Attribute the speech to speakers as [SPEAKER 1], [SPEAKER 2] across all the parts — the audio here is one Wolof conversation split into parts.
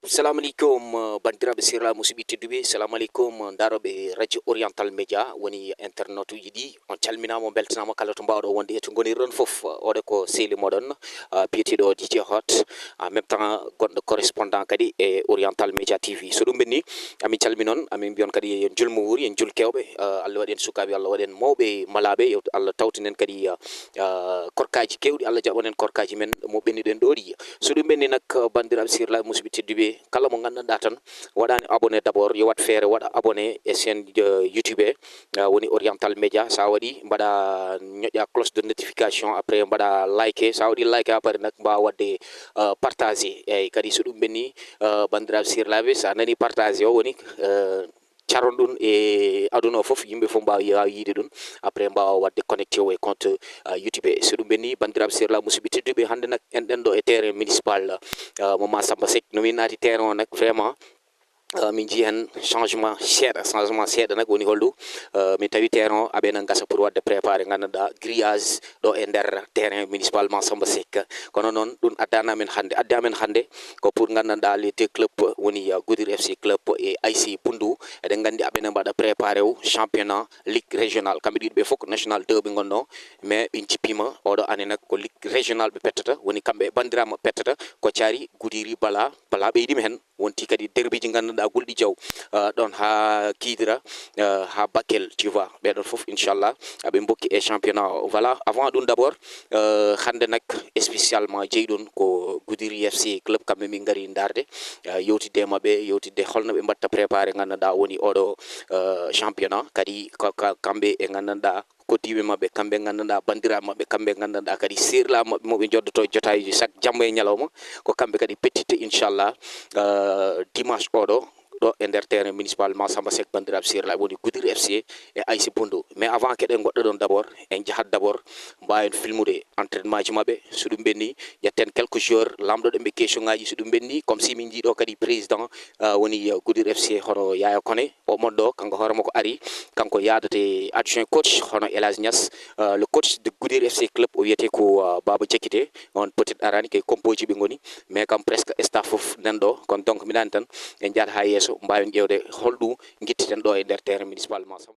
[SPEAKER 1] Salamu alaikum bandiraɓe sirla musidɓe tedduɓe, salamu alaikum daroɓe radio oriental média woni internet uji ɗi. On calminama, on beltanama kala to mbawɗo wonde e to gonirɗon foof. Oɗo ko sehli moɗon biyeteɗo DJ Hot, en même temps gonɗo correspondant kadi e oriental média TV. So ɗum ɓenni amin calminon, amin mbiyon kadi yen julmo wuuri, yen jul kewɓe. Allah waɗi en sukaɓe, Allah waɗi en mawɓe malaɓe, Allah tawtinen kadi korkaji kewɗi, Allah jaɓanen korkaji men mo ɓenniɗen ɗo ɗi. So ɗum ɓenni nak bandiraɓe sirla musidɓe tedduɓe, kala mo gandanɗa tan waɗani abonné d' abord yo wat feere waɗa abonné e chaîne youtube woni oriental média. Sa waɗi mbaɗa ñoƴƴa cloche de notification, après mbaɗa like. Sa waɗi like après nak mbawa wadde partagé. eyyi kadi so ɗum ɓenni bandiraɓe sirlaɓe, sa nani partagé o woni caron ɗum e aduna o foof, yimɓe fof mbawa yiide ɗum, après mbawa wadde connecté o e compte youtube. So ɗum ɓenni bandiraɓe sirla musidɓe tedduɓe, hande nak enɗen ɗo e terrain municipal mo Massamba Seck. No min naati terrain o nak vraiment min jii hen changement seeɗa nak woni holɗum. min tawi terrain o aɓena gasa pour wadde préparé gandanɗa grillage ɗo e nder terrain municipal Massamba Seck. Kono noon ɗum addanamen hannde, addi amen hannde ko pour gandanɗa les deux club woni Goudir FC club e AIC Bundu. eɗen gandi aɓene mbaɗa préparé o championnat ligue régional. kamɓe ɗiɗo ɓe fof ko national 2 ɓe gonno, mais ɓe jippima oɗo année nak ko ligue régional ɓe pettata, woni kamɓe bandirama pettata ko caari Goudiri bala ɓeydima hen. wonti kadi derbiji gandanɗa gulɗi diaw ɗon ha Kidira ha Bakel, tu vois, ɓeɗon foof inchallah aɓe bokki e championnat o. Voilà, avant ɗum d' abord hande nak spécialement jeyɗon ko Goudiri FC club, kamɓe min gari darde yewtidde e mabɓe, yewtidde holno ɓe mbatta préparé gandanɗa woni oɗo championnat. kadi kamɓe e gandanɗa koddiɓe mabɓe, kamɓe gandanɗa bandiraɓe mabɓe, kamɓe gandanɗa kadi sirla mabɓe moɓe joddoto jotaji chaque jamma e ñalawma, ko kamɓe kadi pettitte inchallah dimanche oɗo ɗo e nder terrain municipal Massamba Seck. bandiraɓe sirlaɓe woni Goudir FC e AIC Bundu. mais avant keɗen goɗɗo ɗon d' abord en jahat d' abord mbawen filmude entraînement ji mabɓe. so ɗum ɓenni jetten quelques joueurs lamdoɗen ɓe question ngaji. so ɗum ɓenni comme si min jiiɗo kadi président woni Goudir FC hono Yaya Kone, o monɗo kanko hoore makko ari, kanko yadate adjoint coach hono Elage Niass. le coach de Goudir FC club o wiyete ko Baba Diakité, on peut être arani kay compoji ɓe goni, mais kam presque staff foof nanɗo. kono donc minani tan en jaat ha yesso mbawen ƴewde holɗum guittiten ɗo e nder terrain municipal Massamba.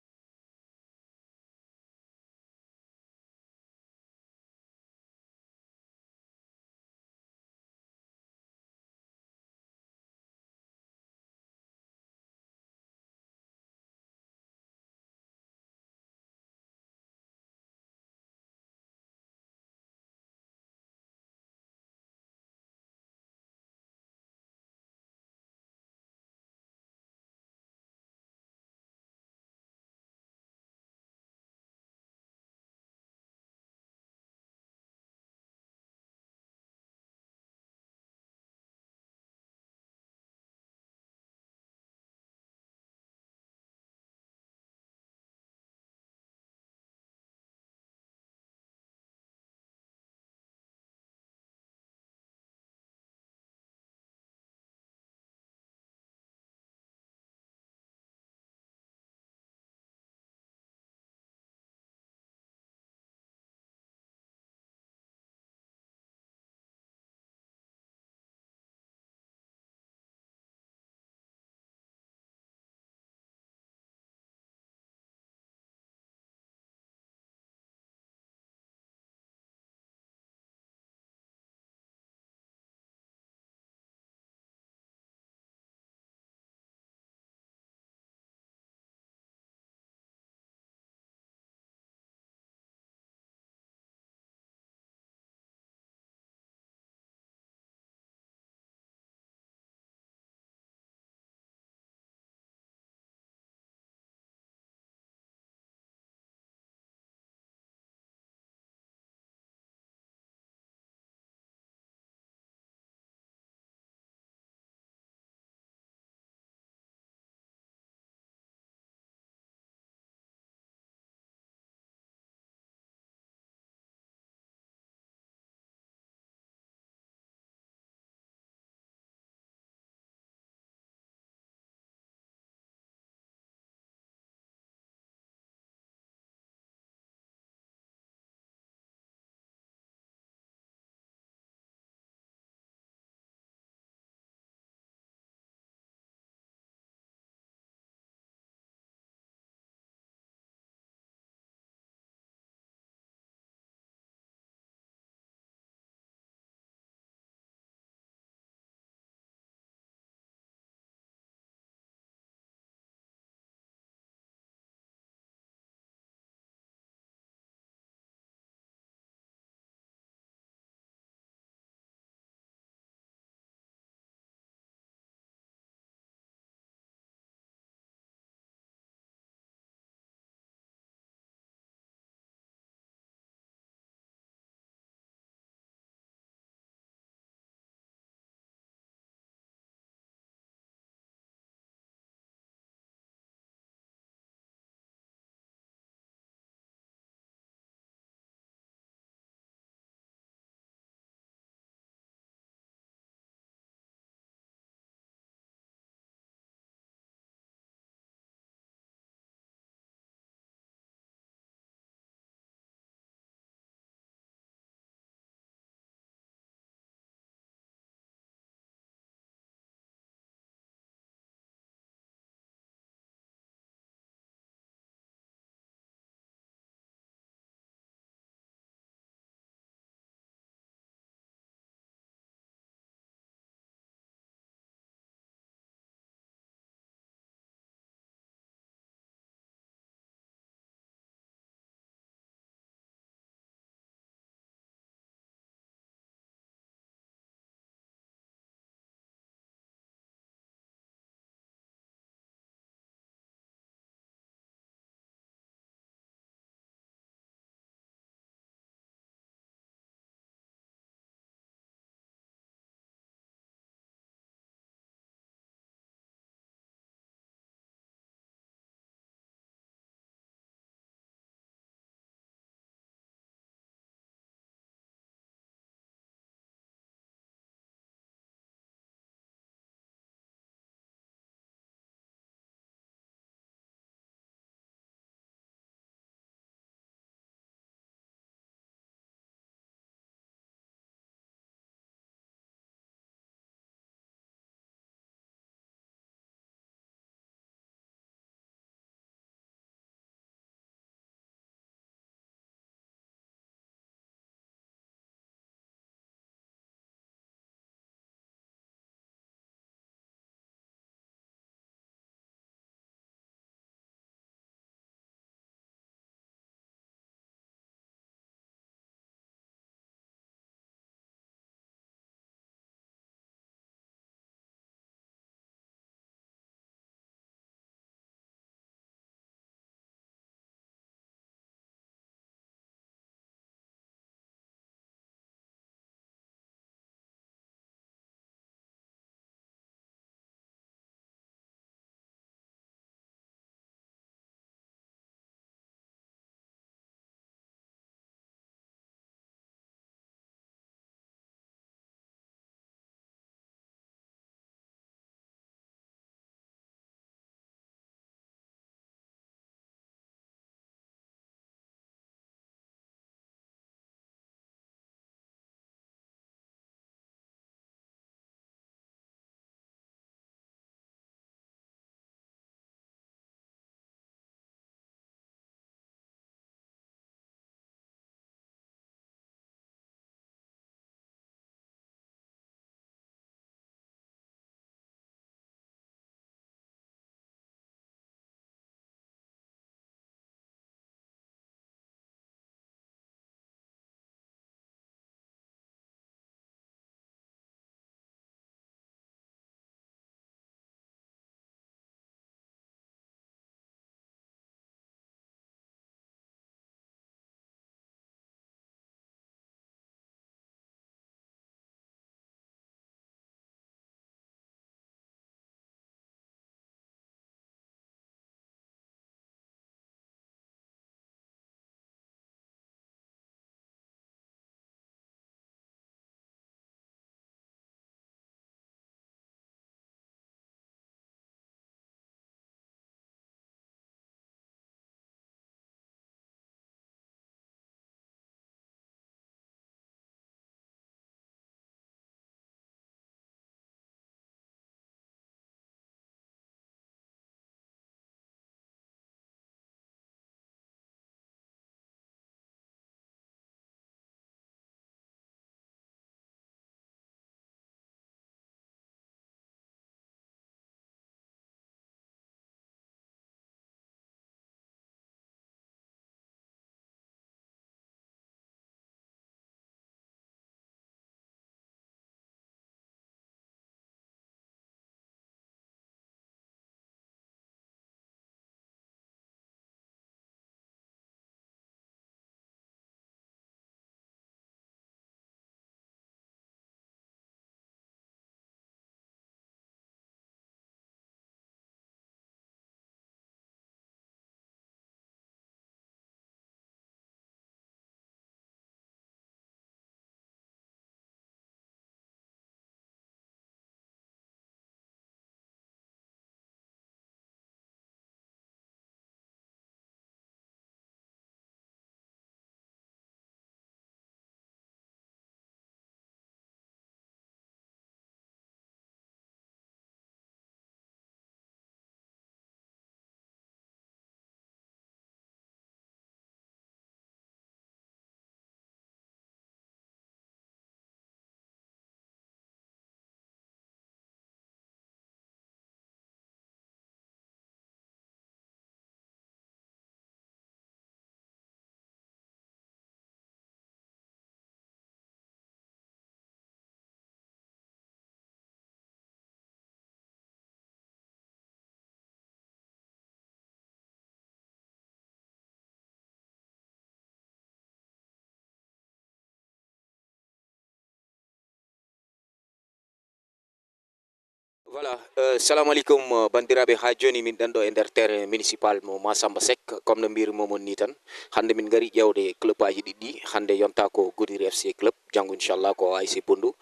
[SPEAKER 1] Voilà, salamu alaikum bandiraɓe ha joni min ɗan ɗo e nder terrain municipal mo Massamba Seck comme no mbiri momon ni tan hande min gari ƴewde club aji ɗiɗɗi hande yonta ko Goudiri FC club janggo inchallah ko ASC Bundu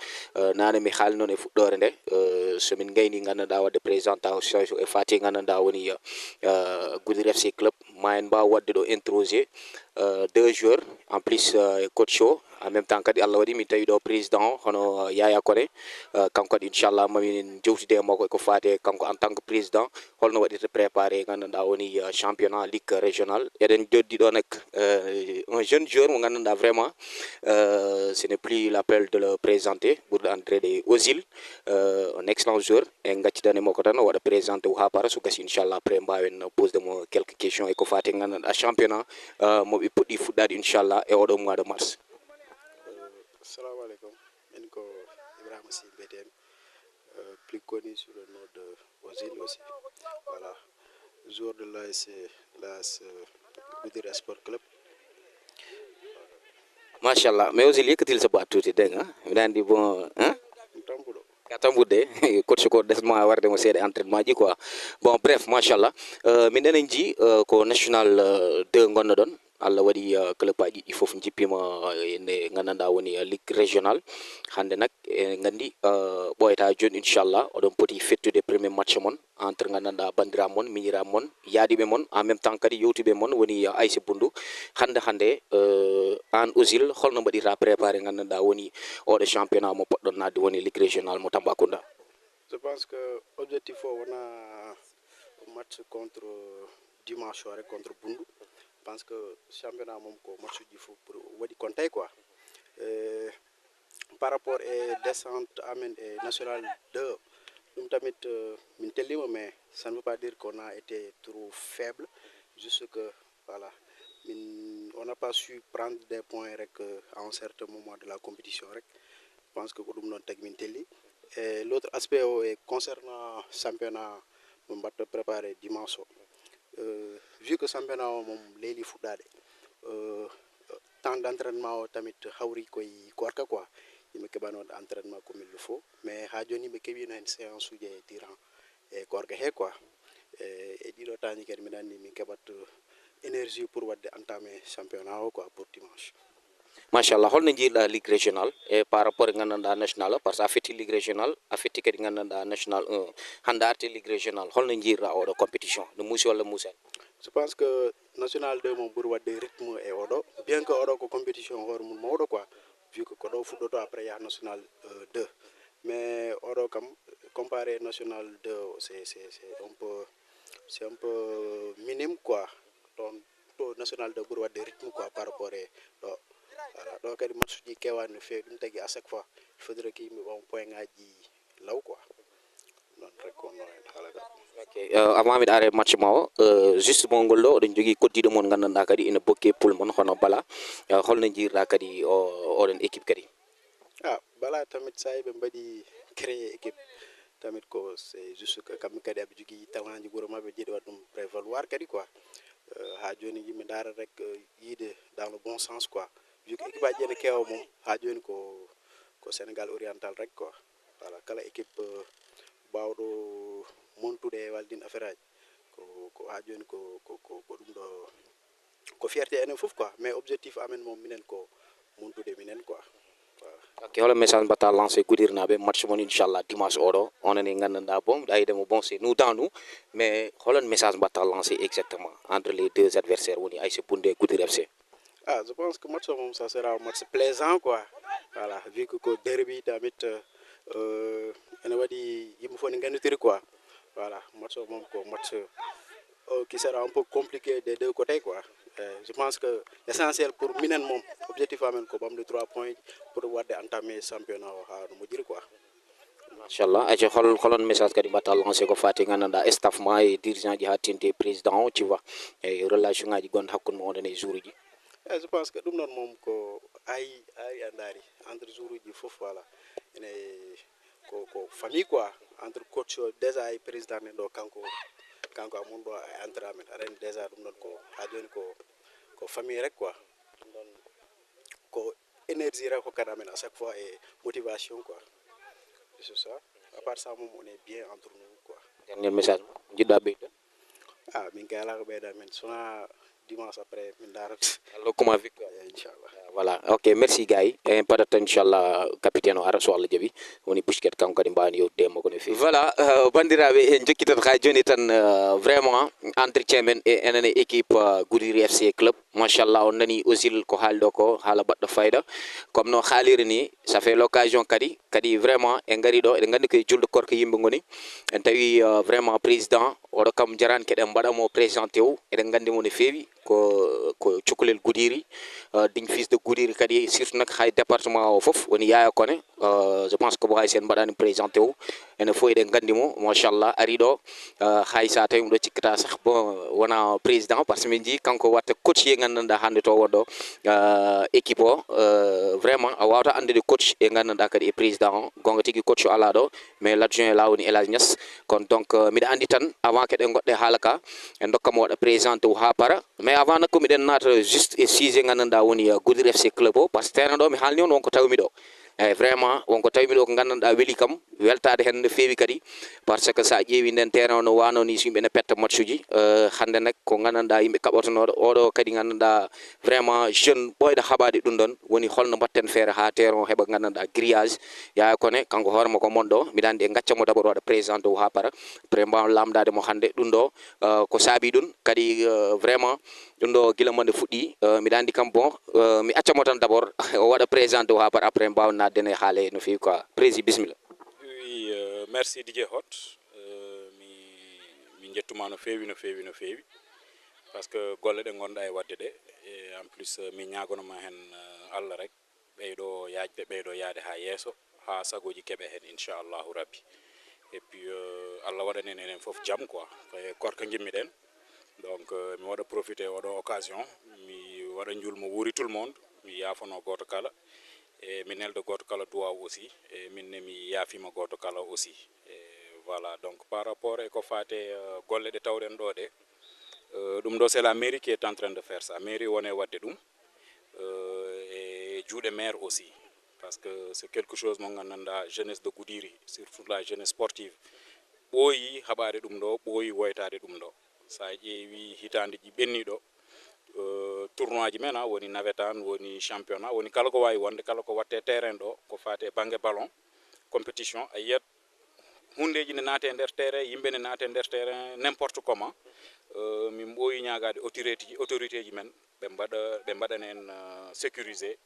[SPEAKER 1] nane mi haali noon e fuɗɗore nde so min gayni gandanɗa wadde présentation e fati gandanɗa woni Goudiri FC club ma en mbaw wadde ɗo introsé deux joueurs en plus coach o en même temps kadi Allah waɗi min tawi ɗo président hono Yaya Kone kanko kadi inchallah mamin jewtide e makko eko fate kanko en tant que président holno waɗirte préparé gandanɗa woni championnat ligue régional eɗen joddi ɗo nak un jeune joueur mo gandanɗa vraiment ce n'est plus l'appel de le présenter ɓurɗo entré Osil un excellent joueur e gaccitane makko tan o waɗa présenté o ha para so gasi inchallah après mbawen posde mo quelques questions eko fate gandanɗa championnat moɓe puɗɗi fuɗɗade inchallah e oɗo mois de mars.
[SPEAKER 2] Assalamu alaikum, Enko Ibrahim Sy BTN, plus connu sous le nom de Ozil aussi. Voilà, joueur de l'AS Goudiri Sport Club.
[SPEAKER 1] Machallah, mais Ozil yëkkatil sa baat tuuti dégg nga mi daan di bon
[SPEAKER 2] Tambudo.
[SPEAKER 1] ka tambude coach ko desma warde mo seede entraînement ji quoi bon bref machallah min enen ji ko national 2 gonno ɗon Allah waɗi club aji ɗi fof jippima nde gandanɗa woni ligue régional hande nak e gandi ɓoyata joni inchallah oɗon poti fettude premier match mon entre gandanɗa bandiraɓe mon miñiraɓe mon yaadiɓe mon en même temps kadi yewtuɓe mon woni ASC Bundu hande an Ozil holno mbaɗirta préparé gandanɗa woni oɗo championnat mo poɗɗon nadde woni ligue régional mo Tambacounda.
[SPEAKER 2] Je pense que l'objectif on a un match contre dimanche soir contre Bundu. Je pense que le championnat mom ko match du faut pour wadi compter quoi. Par rapport à descente amen et national 2 nous tamit min tellima mais ça ne veut pas dire qu'on a été trop faible juste que voilà on n'a pas su prendre des points à un certain moment de la compétition rek. Je pense que dum non tek min telli. Et l'autre aspect est concernant le championnat on va préparer dimanche. Vu que le championnat mom leli fuɗɗade temps d'entraînement tamit hawri koy korka quoi yimɓe keɓano entraînement comme il le faut mais ha joni ɓe keɓino hen séance uji e durant e korka he quoi e ɗiɗo taji kadi miɗa andi min keɓat énergie pour wadde entamé championnat o quoi pour dimanche.
[SPEAKER 1] Machallah holno jiiɗa ligue régional e par rapport e gandanɗa national par ce que a fetti ligue régional a fetti kadi gandanɗa national 1 hande arte ligue régional holno jiiɗa oɗo compétition no muusi walla muusani.
[SPEAKER 2] Je pense que national 2 mon ɓuuri wadde rythme e oɗo bien que oɗo ko compétition hoore mum mawɗo quoi vu que ko ɗo fuɗɗoto après yaha national 2 mais oɗo kam comparé national 2 c'est un peu minime quoi donc to national 2 ɓuuri wadde rythme quoi par rapport e ɗo voilà ɗo kadi match ji kewani no fewi ɗum tagui à chaque fois il faudrait que yimɓe ɓama point ngaji law quoi non rek ko no en haalata.
[SPEAKER 1] Ok avant miɗa are match ma o juste mo ngol ɗo oɗon jogui koddiɗo mon gandanɗa kadi ina bokke poule mon hono bala holno jiirɗa kadi oɗon équipe kadi.
[SPEAKER 2] Bala tamit sa ɓe mbaɗi créé équipe tamit ko c'est juste que kamɓe kadi aɓe jogui talent ji wuuro mabɓe jiiɗi waɗa ɗum prévaloir kadi quoi ha joni yimɓe dara rek yiide dans le bon sens quoi vu que équipe aji ene kewa mom ha joni ko Sénégal oriental rek quoi voilà kala équipe bawɗo montude e waldin affaire aji ko ha joni ko ɗum ɗo ko fierté enen foof quoi mais objectif amen mom minen ko montude minen quoi voilà.
[SPEAKER 1] Ok holo message mbatta lancé Goudirnaɓe match mon inchallah dimanche oɗo onen e gandanɗa bon mbiɗa yidemo bon c'est nous dans nous mais holon message mbatta lancé exactement entre les deux adversaires woni ASC Bundu e Goudiri FC.
[SPEAKER 2] Je pense que le match, ça sera un match plaisant, quoi. Voilà, vu que le derby, tamit, il me faut une gagne quoi. Voilà, match, match qui sera un peu compliqué des deux côtés, quoi. Je pense que l'essentiel pour Minen, mon objectif, c'est de 3 points pour pouvoir entamer le championnat, quoi.
[SPEAKER 1] Machallah aje holon message kadi mbatta lancé ko fati gandanɗa staff ma e dirigeant ji ha tinte président o tu vois e relation ngaji gonɗo hakkude mo oɗon e jour uji.
[SPEAKER 2] Je pense que ɗum ɗon mom ko ay andari entre jour uji fof voilà ene ko famille quoi entre coach déjà e président nen ɗo kanko amon ɗo e entre amen aɗa andi déjà ɗum ɗon ko ha joni ko famille rek quoi ɗum ɗon ko énergie rek hokkata amen à chaque fois et motivation quoi c'est ça. à part ça on est bien entre nous quoi.
[SPEAKER 1] Dernier message jiɗɗa ɓeyda
[SPEAKER 2] min kay ala ko ɓeyda men sona dimanche après min darata
[SPEAKER 1] lokkuma victoire
[SPEAKER 2] inchallah.
[SPEAKER 1] voilà ok merci gars yi peut-être inchallah capitaine o ara so Allah jaaɓi woni Bousquet kanko kadi mbawani yewtude makko no fewi voilà bandiraɓe en jokkitat ha joni tan vraiment entretien men e enen e équipe Goudiri FC club machallah on nani osil ko haalɗo ko haala baɗɗo fayda comme no haaliri ni ça fait l'occasion kadi vraiment en gari ɗo eɗen gandi koye julɗo korko yimɓe goni en tawi vraiment président oɗo kam jarani keɗen mbaɗamo présenté o eɗen gandi mo no fewi ko cukalel Goudiri digne fils de Goudiri kadi surtout nak hay département o foof woni Yaya Kone je pense que bo hay sen mbaɗani présenté o ene fof eɗen gandi mo machallah ari ɗo hay sa tawi ɗo cikkata sah bon wona président par ce que min jii kanko watta coach e gandanɗa hande to wonɗo équipe o vraiment a wawata andude coach e gandanɗa kadi e président o gonga tigui coach o ala ɗo mais l'adjoint la woni Elage Niass kono donc mbiɗa andi tan avant keɗen goɗɗe haala ka en dokkamo waɗa présenté o ha para mais avant nakko miɗen naata juste e sujet gandanɗa woni Goudiri FC club o par ce que terrain ɗo mi haalni on wonko tawmi ɗo eyyi vraiment wonko tawmi ɗo ko gandanɗa weeli kam weltade hen no fewi kadi par ce que sa ƴeewi nden terrain o no wano ni so yimɓe ne petta match uji hande nak ko gandanɗa yimɓe kaɓotonoɗo oɗo kadi gandanɗa vraiment jeune ɓoyɗo haɓade ɗum ɗon woni holno mbatten feere ha terrain o heeɓa gandanɗa grillage Yaya Kone kanko hoorema ko monɗo mbiɗa andi en gaccamo d' abord waɗa présenté o ha para après mbawa lamdade mo hande ɗum ɗo ko saabi ɗum kadi vraiment ɗum ɗo guila mande fuɗɗi mbiɗa andi kam bon mi accamo tan d' abord o waɗa présenté o ha par après mbawa naddene haale no fewi quoi prési bisimilla.
[SPEAKER 3] Oui, merci DJ Hot mi jettuma no fewi parce que golle ɗe gonɗa e wadde ɗe et en plus mi ñagonoma hen Allah rek ɓeyɗo yajde ɓeyɗo yaade ha yesso ha sagoji keɓe hen inchallahu rabbi et puis Allah waɗan en enen foof jaam quoi e korka jimmi ɗen donc mi waɗa profiter oɗo occasion mi waɗa julmo wuuri tout le monde mi yafono goto kala e mi neldo goto kala duwaw aussi e minne mi yaafima goto kala aussi e voilà donc par rapport e ko fate golle ɗe tawɗen ɗo ɗe ɗum ɗo c'est la mairie qui est en train de faire ça mairie wone wadde ɗum et juuɗe maire aussi parce que c'est quelque chose mo gandanɗa jeunesse de Goudiri surtout la jeunesse sportive ɓooyi haɓade ɗum ɗo ɓooyi woytade ɗum ɗo sa ƴeewi hitande ji ɓenniɗo tournoi ji men woni navetan woni championnat woni kala ko wawi wonde kala ko watte terrain ɗo ko fate banggue ballon compétition a yiyat hundeji ne naate nder terrain yimɓe ne naate nder terrain n'importe comment min ɓooyi ñagade autorité ji men ɓe mbaɗana en sécuriser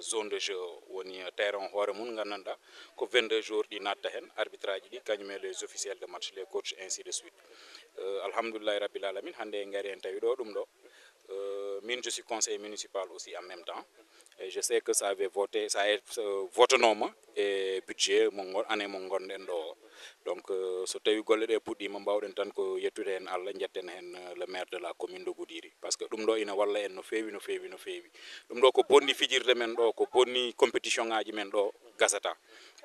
[SPEAKER 3] zone de jeu woni terrain hoore mum gandanɗa ko 22 jours ɗi natta hen arbitrage ɗi kañum e les officiels de match les coachs ainsi de suite alhamdoulillahi rabbil alamin hande en gari en tawi ɗo ɗum ɗo min je suis conseiller municipal aussi en même temps et je sais que ça avait voté ça est votanoma e budget mo année mo gonɗen ɗo donc so tawi golle ɗe puɗɗima mbawɗen tan ko yettude hen Allah jetten hen le maire de la commune de Goudiri parce que ɗum ɗo ina walla en no fewi ɗum ɗo ko bonni fijirde men ɗo ko bonni compétition ngaji men ɗo gasata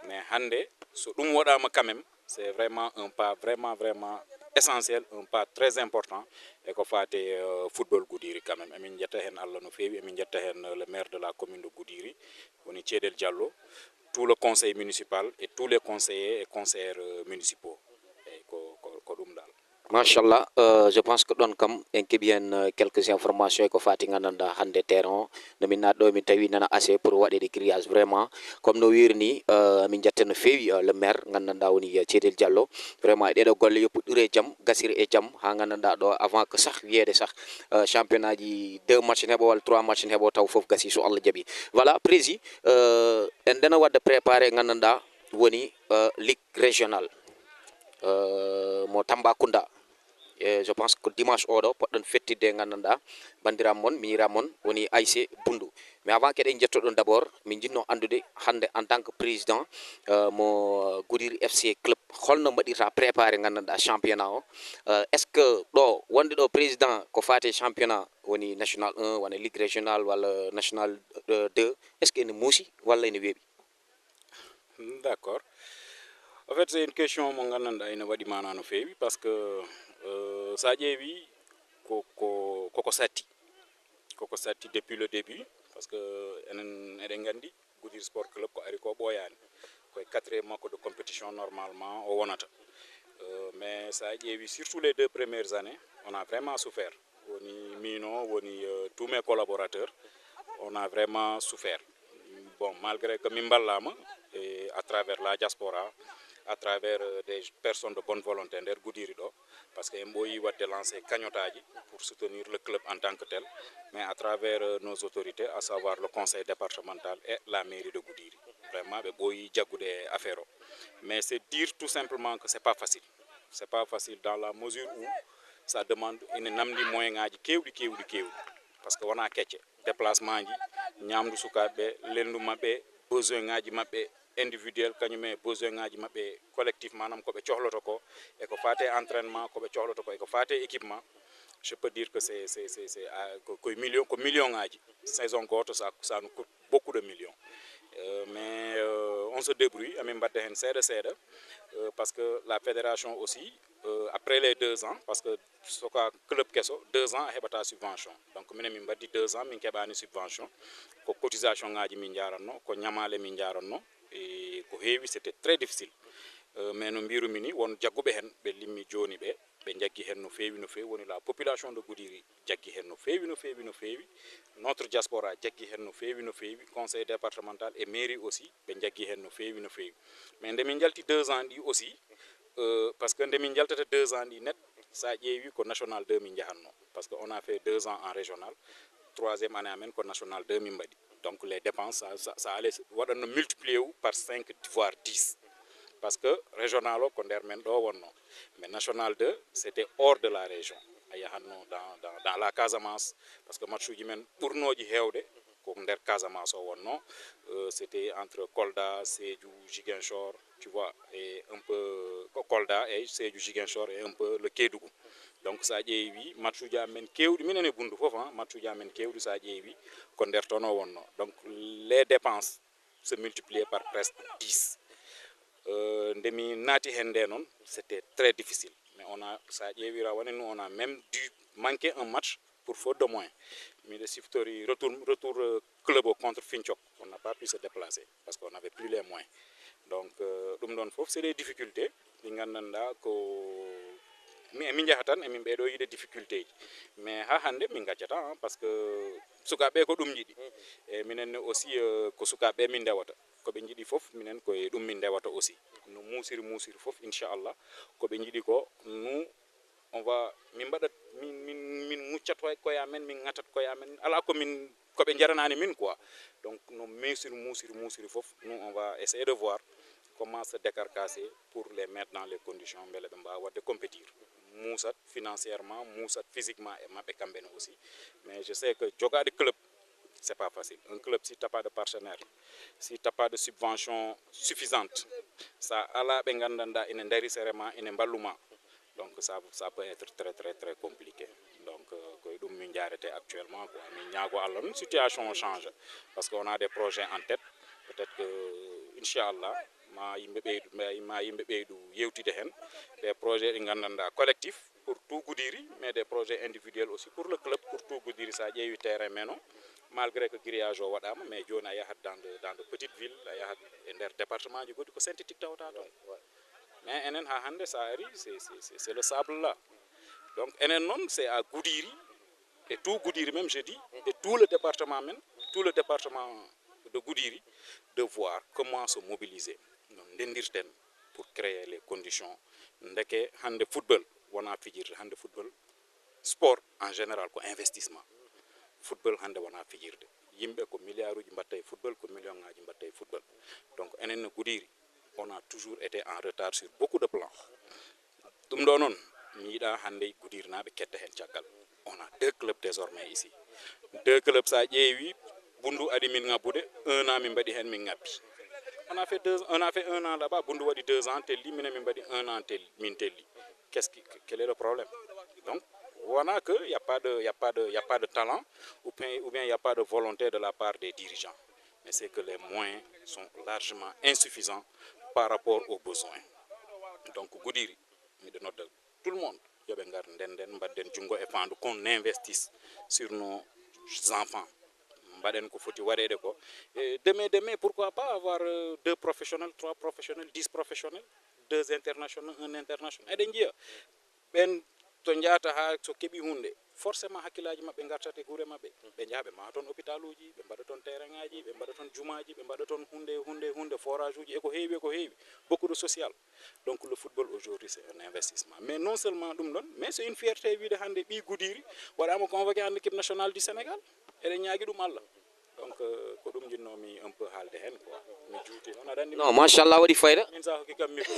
[SPEAKER 3] mais hande so ɗum waɗama quand même c'est vraiment un pas vraiment essentiel un pas très important e ko fate football Goudiri quand même emin jetta hen Allah no fewi emin jetta hen le maire de la commune de Goudiri woni Thiedel Diallo tout le conseil municipal et tous les conseillers et conseillères municipaux et ko ɗum dal
[SPEAKER 1] machallah je pense que ɗon kam en keeɓi hen quelques informations ko fati gandanɗa hande terrain o no min naat ɗo min tawi nana assez pour waɗede grillage vraiment comme no wirni min jetta no fewi le maire gandanɗa woni Thiedel Diallo vraiment e ɗeɗo golle yo puɗɗure e jaam gasire e jaam ha gandanɗa ɗo avant que sah wiyede sah championnat ji 2 match ne heeɓo walla 3 match ne heeɓo taw foof gasi so Allah jaaɓi voilà prési en ndena wadda préparé gandanɗa woni ligue régional mo Tambacounda je pense que dimanche oɗo poɗɗon fettidde gandanɗa bandiram mon miñiram mon woni AIC Bundu mais avant keɗen jettoɗon d' abord min jinno andude hande en tant que président mo Goudiri FC club holno mbaɗirta préparé gandanɗa championnat o est ce que ɗo wonde ɗo président ko fate championnat woni national 1 wona ligue régional walla national 2 est ce que ene muusi walla ene weeɓi
[SPEAKER 3] d'accord en fait c'est une question mo gandanɗa ene waɗi mana no fewi parce que sa ƴeewi koko satti depuis le début parce que enen eɗen gandi Goudiri sport club ko ari ko ɓoyani koye 4e makko de compétition normalement o wonata mais ça a ƴeewi surtout les 2 premières années on a vraiment souffert woni mino woni tous mes collaborateurs on a vraiment souffert bon malgré que min ballama et à travers la diaspora à travers des personnes de bonne volonté nder Goudiri ɗo parce que en ɓooyi wadde lancé cagnottaji pour soutenir le club en tant que tel mais à travers nos autorités à savoir le conseil départemental et la mairie de Goudiri vraiment ɓe ɓooyi jaggude affaire o mais c'est dire tout simplement que c'est pas facile dans la mesure où ça demande ene namdi moyen ngaji kewɗi parce que wona kecce déplacement ji ñamdu sukaɓeɓe lendu mabɓe besoin ngaji mabɓe individuel kañume besoin ngaji mabɓe collectif manam koɓe cohloto ko e ko fate entraînement koɓe cohloto ko e ko fate équipement je peux dire que c'est ko million ngaji saison goto ça nous coûte beaucoup de millions mais on se débrouille amin mbadda hen seeɗa parce que la fédération aussi après les 2 ans parce que soka club kesso 2 ans a heɓata subvention donc minen min mbaddi 2 ans min keɓani subvention ko cotisation ngaji min jaranno ko ñamale min jaranno e ko heewi c'était très difficile mais no mbirumi ni won jagguɓe hen ɓe limmi joni ɓe jaggi hen no fewi woni la population de Goudiri jaggi hen no fewi notre diaspora jaggi hen no fewi conseil départemental et mairie aussi ɓe jaggi hen no fewi mais nde min jalti 2 ans ɗi aussi parce que nde min jaltata 2 ans ɗi net sa ƴeewi ko national 2 min jahanno parce que on a fait 2 ans en régional 3e année amen ko national 2 min mbaɗi donc les dépenses ça allait waɗanno multiplier par 5 voire 10 parce que régional o ko nder men ɗo wonno mais national 2 c'était hors de la région a yahanno dans la Casamance parce que match uji men ɓurnoji hewde ko nder Casamance o wonno c'était entre Kolda Sédhiou Ziguinchor tu vois et un peu Kolda et Sédhiou Ziguinchor et un peu le Kédougou donc sa ƴeewi match uji amen kewɗi minen e Bundu fof match uji amen kewɗi sa ƴeewi ko nder toon o wonno donc les dépenses se multipliaient par presque 10 nde mi naati hen nde noon c'était très difficile mais on a sa ƴeewira woni nous on a même dû manquer un match pour faute de moyens miɗo siftori retour club o contre Finchok on n'a pas pu se déplacer parce qu'on n'avait plus les moyens donc ɗum ɗon fof c'est des difficultés ɗi gandanɗa ko min jaha tan emin ɓeeɗo yiide difficulté ji mais ha hande min gacciata parce que sukaɓe ko ɗum jiiɗi e minenne aussi ko sukaɓe min ndewata koɓe jiiɗi fof minen koye ɗum min ndewata aussi no musiri fof inchallah koɓe jiiɗi ko nous on va min mbaɗat min muccat koye men min ŋatat koye men ala komin koɓe jaranani min quoi donc no musiri fof nous on va essayer de voir comment se décarcasser pour les mettre dans les conditions beele ɓe mbawa wadde compétir musat financièrement musat physiquement e mabɓe kamɓene aussi mais je sais que jogade club c'est pas facile un club si t'as pas de partenaire si t'as pas de subvention suffisante ça ala ɓe gandanɗa ene daari sérement ene mballuma donc ça peut être très compliqué donc koye ɗum min jarete actuellement quoi min ñaago Allah noon situation change parce que on a des projets en tête peut-être que inchallah ma yimɓe ɓeydu yewtide hen des projets ɗi gandanɗa collectif pour tout Goudiri mais des projets individuels aussi pour le club pour tout Goudiri sa ƴeewi terrain men o malgré que grillage o waɗama mais joni a yahat dans de petites villes a yahat e nder département ji goɗɗi ko synthétique tawata toon mais enen ha hande sa ari c'est le sable là donc enen noon c'est à Goudiri et tout Goudiri même je dis et tout le département même tout le département de Goudiri de voir comment se mobiliser no ndendirten pour créer les conditions ndeke hande football wona fijirde hande football sport en général ko investissement football hande wona fijirde yimɓe ko milliard uji mbatta e football ko million ngaji mbatta e football donc enen no Goudiri on a toujours été en retard sur beaucoup de plans ɗum ɗo noon mi yiɗa hande Goudiri naɓe ketta hen caggal on a 2 clubs désormais ici 2 clubs sa ƴeewi Bundu adi min ngabbude 1 an min mbaɗi hen min ngabbi on a fait 1 an là-bas Bundu waɗi 2 ans telli minen min mbaɗi 1 an min telli quel est le problème donc voilà que y a pas de talent ou bien il y a pas de volonté de la part des dirigeants mais c'est que les moyens sont largement insuffisants par rapport aux besoins donc Goudiri miɗo nodda tout le monde yoɓe ngar ndenden mbadden jungo e fandu qu'on investisse sur nos enfants mbaɗen ko foti waɗede ko et demain pourquoi pas avoir 2 professionnels 3 professionnels 10 professionnels 2 internationaux 1 international eɗen jiya ɓen to jahata ha so keeɓi hunde forcément hakkillaji mabɓe gartat e guure mabɓe ɓe jaha ɓe maha toon hôpital uji ɓe mbaɗa toon terrain ngaji ɓe mbaɗa toon jumaji ɓe mbaɗa toon hunde forage uji eko heewi beaucoup de social. Donc le football aujourd'hui c'est un investissement mais non seulement ɗum ɗon mais c'est une fierté wiide hande ɓi Goudiri waɗama convoqué en équipe nationale du Sénégal eɗen ñaagui ɗum Allah donc ko ɗum jinnomi un peu haalde hen quoi mi juuti on aɗa andi
[SPEAKER 1] non machallah waɗi fayda
[SPEAKER 3] min sa hokki kam micro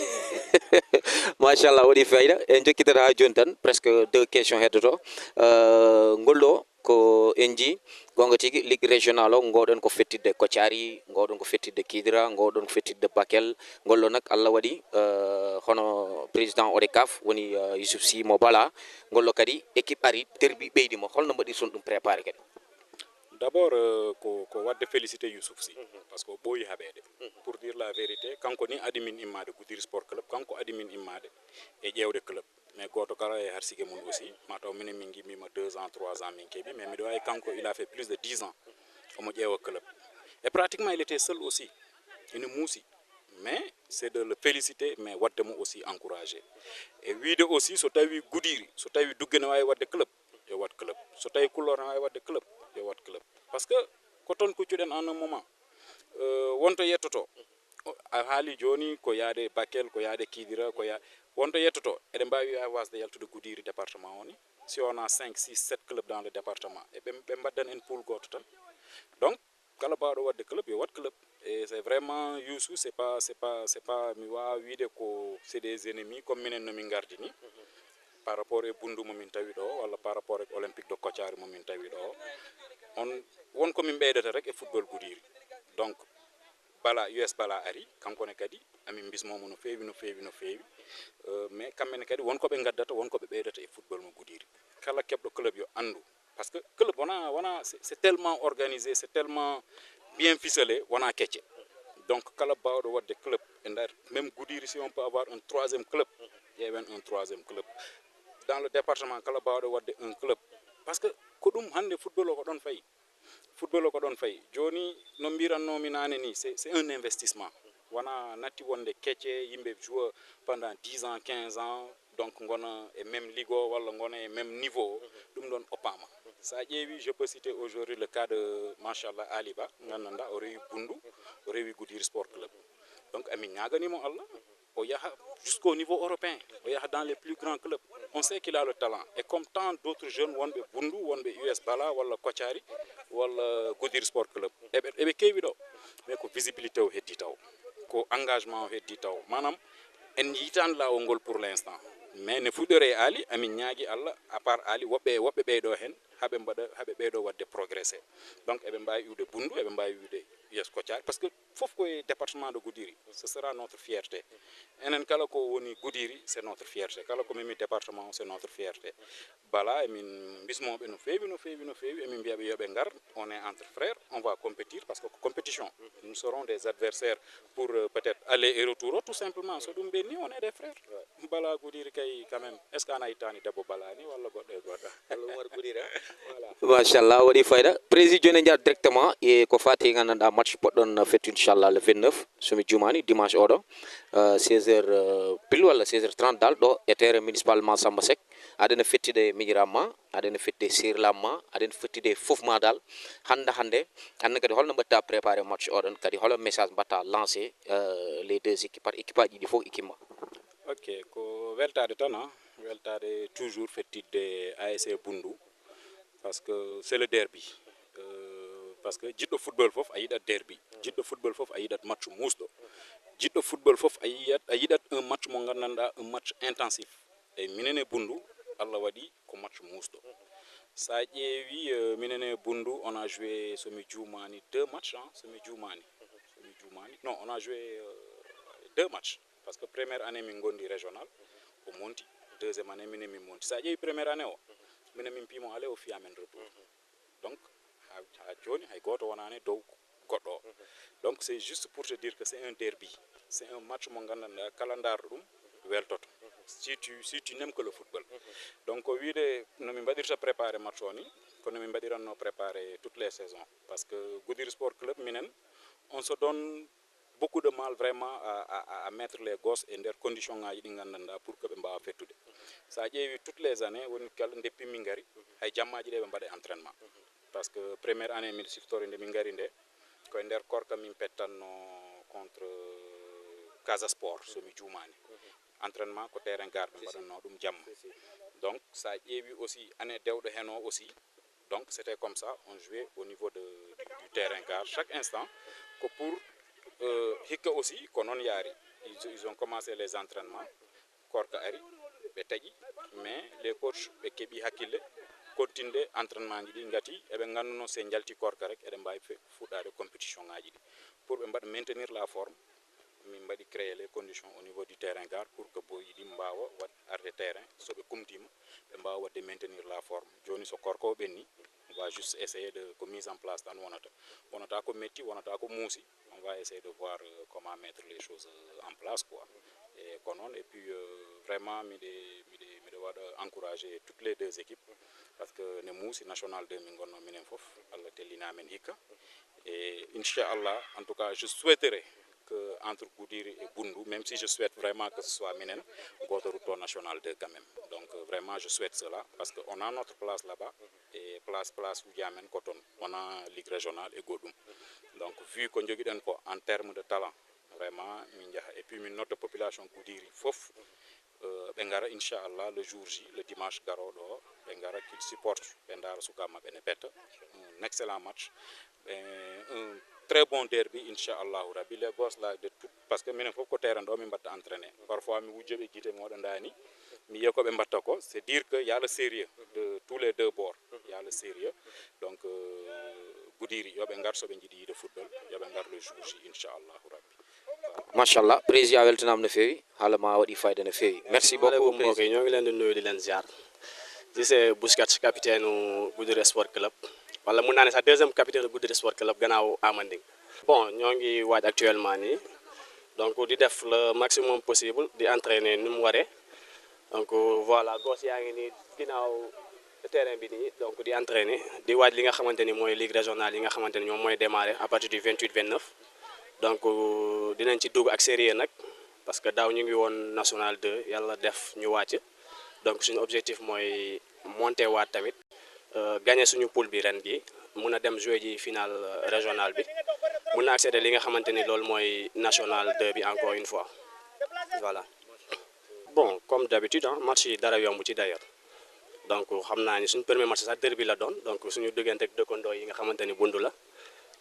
[SPEAKER 1] machallah waɗi fayda en jokkitata ha joni tan presque 2 questions heddoto ngolɗo ko en ji gonga tigui ligue régional o ngoɗon ko fettidde Kotiari ngoɗon ko fettidde Kidira ngoɗon ko fettidde Bakel ngolɗo nak Allah waɗi hono président ODCAV woni Youssouf Sy mo Bala ngolɗo kadi équipe ari derbi ɓeydimo holno mbaɗirton ɗum préparé kadi
[SPEAKER 3] d'abord ko wadde félicité Youssouf Sy parce que o ɓooyi haɓede pour dire la vérité kanko ni adi min immade Goudiri sport club kanko adi min immade e ƴewde club mais goto kala e harsike mum aussi mataw minen min gimmima 2 ans 3 ans min keeɓi mais miɗo wawi kanko il a fait plus de 10 ans omo ƴeewa club et pratiquement il était seul aussi ene muusi mais c'est de le féliciter mais wadde mo aussi encouragé et wiide aussi so tawi Goudiri so tawi Dugge ne wawi wadde club yo wat club so tawi Kulor ne wawi wadde club yo wat club parce que ko toon kuccuɗen en un moment wonto yettoto a haali joni ko yaade Bakel ko yaade Kidira ko wonto yettoto eɗen mbawi wasde yaltude Goudiri département o ni si on a 5 6 7 clubs dans le département et ɓe mbaddan en pool goto tan donc kala bawɗo wadde club yo wat club et c'est vraiment Youssou c'est pas mi wawa wiide ko c'est des ennemis comme minen no min gardi ni par rapport e Bundu momin tawi ɗo walla par rapport e olympique de Kotiari momin tawi ɗo on wonko min ɓeydata rek e football Goudiri donc Bala US Bala ari kankone kadi amin bismomo no feewi mais kamɓene kadi wonko ɓe gaddata wonko ɓe ɓeydata e football mo Goudiri kala keɓɗo club yo andu parce que club wona c'est tellement organisé c'est tellement bien ficelé wona kecce donc kala bawɗo wadde club e nder même Goudiri si on peut avoir un 3e club ƴeewen un 3e club dans le département kala bawɗo wadde un club parce que ko ɗum hande football o ko ɗon fayi joni no mbirannomi nane ni c'est un investissement wona natti wonde kecce yimɓe joue pendant 10 ans 15 ans donc gona e même ligue o walla gona e même niveau ɗum ɗon oppama sa ƴeewi je peux citer aujourd'hui le cas de machallah Ali Ba gandanɗa o rewi Bundu o rewi Goudiri sport club donc amin ñaganimo Allah o yaha jusqu'au niveau européen o yaha dans les plus grands clubs on sait qu'il a le talent et comme tant d'autres jeunes wonɓe Bundu wonɓe US Bala walla Kotiari walla Goudiri sport club eɓe keewi ɗo mais ko visibilité o heddi taw ko engagement o heddi taw manam en yitani lawol ngol pour l'instant mais ne fuɗɗore Ali amin ñaagui Allah à part Ali woɓɓe ɓeyɗo hen haɓe ɓeyɗo wadde progressé donc eɓe mbawi iwde Bundu eɓe mbawi iwde US Kotiari parce que fof koye département de Goudiri ce sera notre fierté enen kala ko woni Goudiri c'est notre fierté kala ko memi département c'est notre fierté Bala emin bismoɓe no feewi emin mbiyaɓe yoɓe gar on est entre frères on va compétir parce que compétition nous serons des adversaires pour peut-être aller et retour tout simplement so ɗum ɓenni on est des frères Bala Goudiri kay quand même est ce que ana ittani debbo Bala ni walla goɗɗo e goɗɗo voilà
[SPEAKER 1] machallah waɗi fayda président joni jaat directement e ko fati gandanɗa match poɗɗon fettu inchallah le 29 somi jumani dimanche oɗo 16h pile walla 16h30 dal ɗo e terrain municipal ma Samba Seck aɗana fettide miñiramma aɗana fettide sirlamma aɗana fettide fof ma dal hande kadi holno mbatta préparé match oɗon kadi holo message mbatta lancé les deux équipes par équipe aji ɗi fof équipe ma
[SPEAKER 3] ok ko weltade tan weltade toujours fettidde ASC Bundu parce que c'est le derby parce que jiɗɗo football fof a yiɗat derby jiɗɗo football fof a yiɗat match musɗo jiɗɗo football fof a yiɗat un match mo gandanɗa un match intensif e minen e Bundu Allah waɗi ko match musɗo sa ƴeewi minen e Bundu on a joué somi jumani 2 matchs somi jumani non on a joué 2 matchs parce que première année min gondi régional o monti deuxième année minen min monti sa ƴeewi première année o minen min pimo ale o fiya men retour donc ha joni hay goto wonani dow goɗɗo o donc c'est juste pour te dire que c'est un derby c'est un match mo gandanɗa kala darɗo ɗum weltoto si tu n'aimes que le football donc wiide no min mbaɗirta préparé match o ni kono min mbaɗiranno préparer toutes les saisons parce que Goudiri Sport Club minen on se donne beaucoup de mal vraiment à mettre les gosses et des conditions ngaji ɗi gandanɗa pour que ɓe mbawa fettude sa ƴeewi toutes les années woni kala deppi min gari hay jammaji ɗe ɓe mbaɗa entraînement parce que première année min siftori nde min gari nde koye nder korka min pettanno contre Casa Sport somi juumani entraînement ko terrain garde mbaɗanno ɗum jamma donc sa ƴeewi aussi année dewɗo hen o aussi donc c'était comme ça on jouait au niveau du terrain garde chaque instant que pour hikka aussi ko noon yaari ils ont commencé les entraînements korka ari ɓe taaƴi mais les coachs ɓe keeɓi hakkille continde entraînement ji ɗi gati eɓe ganduno se jalti korka rek eɗen mbawi fuɗɗade compétition ngaji ɗi pour ɓe mbaɗa maintenir la forme min mbaɗi créer les conditions au niveau du terrain garde pour que boyi ɗi mbawa wat arde terrain soɓe kumtima ɓe mbawa wadde maintenir la forme joni so korka o ɓenni on va juste essayer de ko mise en place tan wonata ko metti wonata ko muusi on va essayer de voir comment mettre les choses en place quoi et ko noon et puis vraiment miɗe waɗa encourager toutes les deux équipes parce que ne muusi national 2 min gonno minen foof Allah tellinamen hikka et inchallah en tout cas je souhaiterais que entre Goudiri et Boundou, même si je souhaite vraiment que ce soit Minen, Gotoruto National 2 quand même. Donc vraiment je souhaite cela parce qu'on a notre place là-bas et place où Yamen Koton, on a Ligue régionale et Godoum. Donc vu qu'on dit en termes de talent, vraiment, et puis notre population Goudiri, Fof, Bengara, Inch'Allah, le jour J, le dimanche Garodo, Bengara qu'il supporte Bendara Soukama Benepeta, un excellent match. Un très bon derby inchallah rabbi les gosses là de tout parce que minen fof ko terrain do min batta entraîner parfois mi wujje be guité modo ndani mi yeko be batta ko c'est dire que y a le sérieux de tous les deux bords y a le sérieux donc Goudiri yobe ngar so be jidi de football yobe ngar le jour J inchallah rabbi
[SPEAKER 1] machallah président weltanam no fewi hala ma wadi fayda no fewi merci beaucoup
[SPEAKER 4] président ñoo ngi leen di nuyu di leen ziar ci c'est Bouskat capitaine Goudiri Sport Club wala mun naa ne sax deuxième capitaine de Goudiri Sport Club gannaaw Amanding bon ñoo ngi waaj actuellement nii donc di def le maximum possible di entraîner ni mu waree donc voilà gos yaa ngi nii ginnaaw terrain bi nii donc di entraîner di waaj li nga xamante ni mooy ligue régionale yi nga xamante ni ñoom mooy démarrer à partir du 28 29 donc dinañ ci dugg ak sérieux nag parce que daaw ñu ngi woon national 2 yàlla def ñu wàcc donc suñu objectif mooy monter waat tamit gagner suñu poule bi ren gi mun a dem jouer ji final régional bi mun a accéder li nga xamante ni loolu mooy national 2 bi encore une fois voilà. bon comme d'habitude match yi dara yomb ci d'ailleurs donc xam naa ni suñu premier match sax derby la doon donc suñu diggante ak dëkkandoo yi nga xamante ni bundu la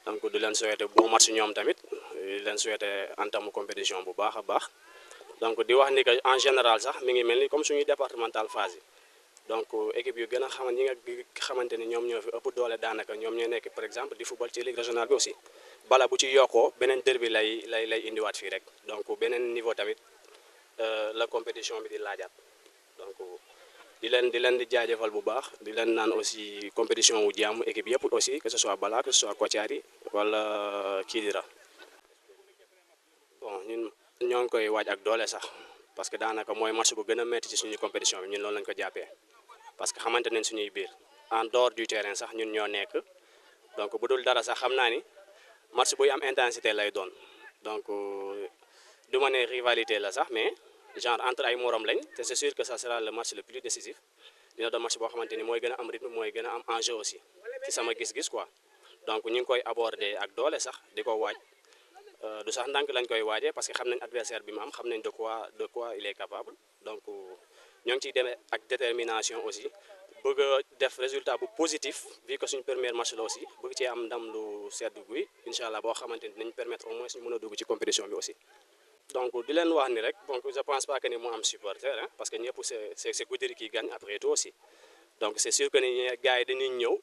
[SPEAKER 4] donc di leen souhaiter bon match ñoom tamit di leen souhaiter entamu compétition bu baax a baax donc di wax ni que en général sax mi ngi mel ni comme suñuy départemental phase yi. donc équipe yu gën a xamante ñi nga xamante ni ñoom ñoo fi ëpp doole daanaka ñoom ñoo nekk par exemple di football ci ligue régionale bi aussi bala bu ci yokkoo beneen derby lay indiwaat fii rek donc beneen niveau tamit la compétition bi di laajaat donc di leen di jaajëfal bu baax di leen naan aussi compétition wu jàmm équipe yëpp aussi que ce soit Bala que ce soit Kotiari wala Kidira bon ñun ñoo ngi koy waaj ak doole sax parce que daanaka mooy match bu gën a métti ci suñu compétition bi ñun loolu lañ ko jàppee parce que xamante nañ suñuy biir en dehors du terrain sax ñun ñoo nekk donc bu dul dara sax xam naa ni match buy am intensité lay doon donc du ma ne rivalité la sax mais genre entre ay morom lañ te c'est sûr que ça sera le match le plus décisif dina doon match boo xamante ni mooy gën a am rythme mooy gën a am enjeu aussi ci sama gis-gis quoi donc ñu ngi koy aborder ak doole sax di ko waaj du sax ndànk lañ koy waajee parce que xam nañ adversaire bi mu am xam nañ de quoi il est capable donc ñoo ngi ciy demee ak détermination aussi bëgg a def résultat bu positif vu que suñu premier match la aussi bëgg cee am ndam lu sedd guy incha allah boo xamante ni dinañ permettre au moins ñu mën a dugg ci compétition bi aussi. donc di leen wax ni rek donc je pense pas que ni mu am supporter parce que ñëpp c'est Goudiri qui gagne après tout aussi donc c'est sûr que ni gars yi dañuy ñëw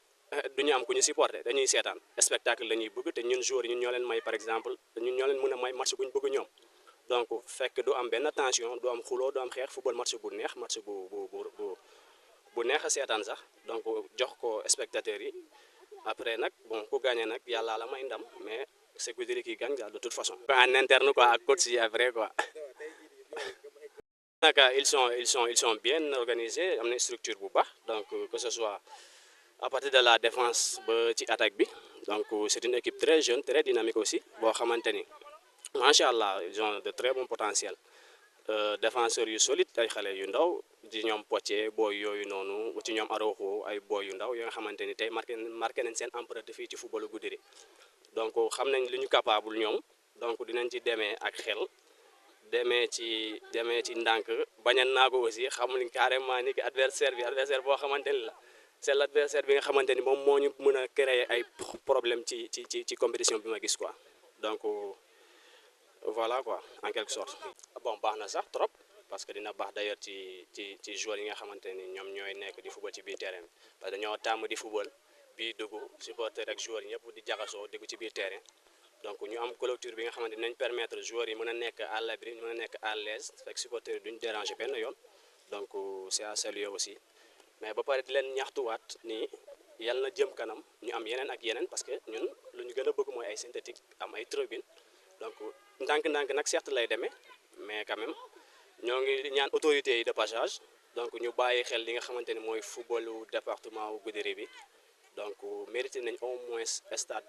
[SPEAKER 4] duñu am ku ñu supporter dañuy seetaan spectacle la ñuy bëgg te ñun joueurs yi ñun ñoo leen may par exemple ñun ñoo leen mën a may match bu ñu bëgg ñoom donc fekk du am benn tension du am xuloo du am xeex football match bu neex match bu neex a seetaan sax donc jox ko spectateurs yi après nag bon ku gagné nag yàlla la may ndam mais c'est Goudiri qui gagne de toute façon. en interne quoi ak coach yi après quoi. naka ils sont bien organisés am na structure bu baax donc que ce soit à partir de la défense ba ci attaque bi donc c'est une équipe très jeune très dynamique aussi boo xamante ni macha allah ils ont de très bons potentiels défenseurs yu solide ay xale yu ndaw di ñoom Poitiers booy yooyu noonu ci ñoom Araujo ay booy yu ndaw yoo nga xamante ni tey marqué nañ seen empreinte fii ci footballu Goudiri donc xam nañ li ñu capable ñoom donc dinañ ci demee ak xel demee ci ndànk bañ a naago aussi xamuñ carrément ni que adversaire boo xamante ni la c'est l'adversaire bi nga xamante ni moom moo ñu mën a créer ay problème ci compétition bi ma gis quoi donc voilà quoi en quelque sorte. bon baax na sax trop parce que dina baax d'ailleurs ci joueurs yi nga xamante ni ñoom ñooy nekk di football ci biir terrain bi parce que dañoo tàmm di football bii dugg supporter ak joueurs yi ñëpp di jaxasoo dugg ci biir terrain donc ñu am clôture bi nga xamante ni nañ permettre joueurs yi mën a nekk à l'abri mën a nekk à l'aise fekk supporter yi duñ déranger benn yoon donc c'est à saluer aussi mais ba pare di leen ñaxtuwaat ni yàlla na jëm kanam ñu am yeneen ak yeneen parce que ñun lu ñu gën a bëgg mooy ay synthétique am ay tribune donc ndànk-ndànk nag certes lay demee mais quand même ñoo ngi ñaan autorités yi de passage donc ñu bàyyi xel li nga xamante ni mooy footballu département wu Goudiri bi donc mérité nañ au moins stade